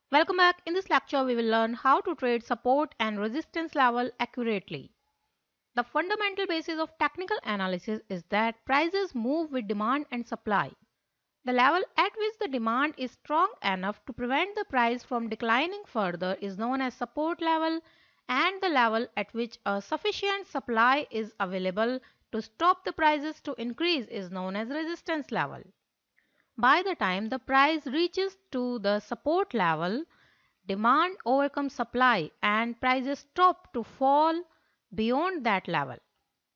Welcome back. In this lecture, we will learn how to trade support and resistance level accurately. The fundamental basis of technical analysis is that prices move with demand and supply. The level at which the demand is strong enough to prevent the price from declining further is known as support level, and the level at which a sufficient supply is available to stop the prices to increase is known as resistance level. By the time the price reaches to the support level, demand overcomes supply and prices stop to fall beyond that level.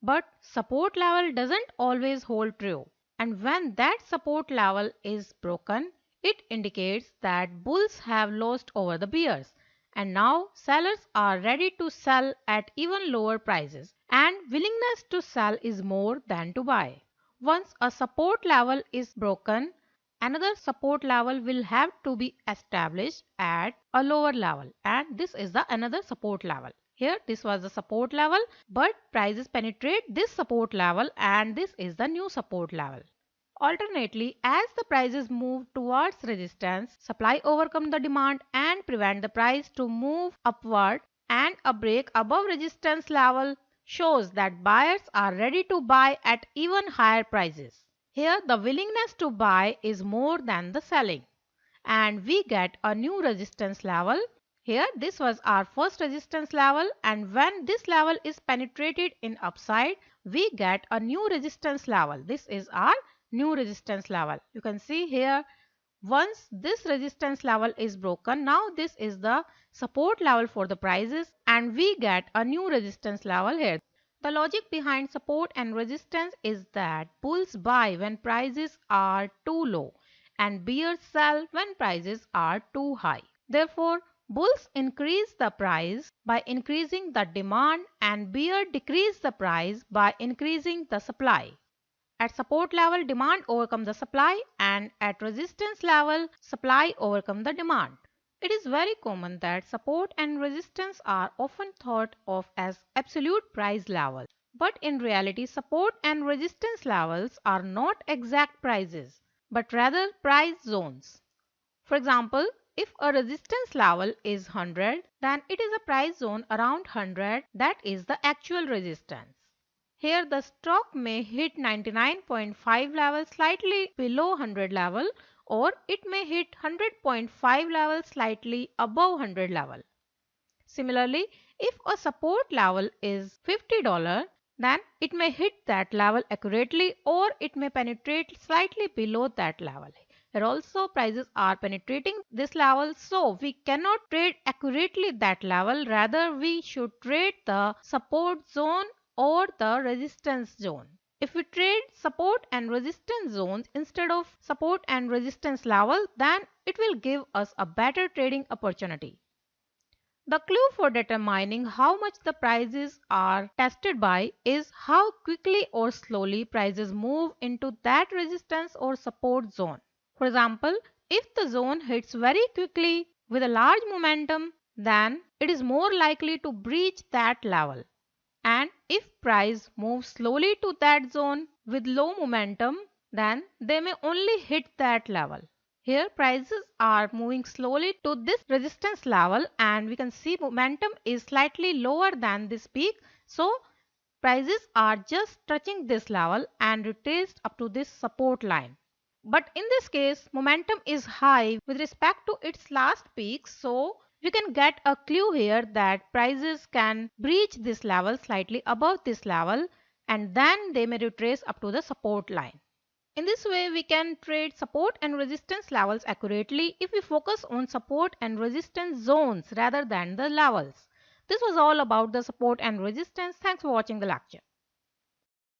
But support level doesn't always hold true. And when that support level is broken, it indicates that bulls have lost over the bears. And now sellers are ready to sell at even lower prices. And willingness to sell is more than to buy. Once a support level is broken, another support level will have to be established at a lower level, and this is the another support level. Here this was the support level, but prices penetrate this support level and this is the new support level. Alternately, as the prices move towards resistance, supply overcome the demand and prevent the price to move upward, and a break above resistance level shows that buyers are ready to buy at even higher prices. Here the willingness to buy is more than the selling, and we get a new resistance level. Here this was our first resistance level, and when this level is penetrated in upside, we get a new resistance level. This is our new resistance level. You can see here, once this resistance level is broken, now this is the support level for the prices and we get a new resistance level here. The logic behind support and resistance is that bulls buy when prices are too low and bears sell when prices are too high. Therefore, bulls increase the price by increasing the demand and bears decrease the price by increasing the supply. At support level, demand overcomes the supply, and at resistance level, supply overcomes the demand. It is very common that support and resistance are often thought of as absolute price levels. But in reality, support and resistance levels are not exact prices, but rather price zones. For example, if a resistance level is 100, then it is a price zone around 100, that is the actual resistance. Here the stock may hit 99.5 level slightly below 100 level, or it may hit 100.5 level slightly above 100 level. Similarly, if a support level is $50, then it may hit that level accurately or it may penetrate slightly below that level. Here also prices are penetrating this level, so we cannot trade accurately that level, rather we should trade the support zone or the resistance zone. If we trade support and resistance zones instead of support and resistance level, then it will give us a better trading opportunity. The clue for determining how much the prices are tested by is how quickly or slowly prices move into that resistance or support zone. For example, if the zone hits very quickly with a large momentum, then it is more likely to breach that level. And if price moves slowly to that zone with low momentum, then they may only hit that level. Here prices are moving slowly to this resistance level and we can see momentum is slightly lower than this peak. So prices are just touching this level and retraced up to this support line. But in this case, momentum is high with respect to its last peak, so we can get a clue here that prices can breach this level slightly above this level and then they may retrace up to the support line. In this way, we can trade support and resistance levels accurately if we focus on support and resistance zones rather than the levels. This was all about the support and resistance. Thanks for watching the lecture.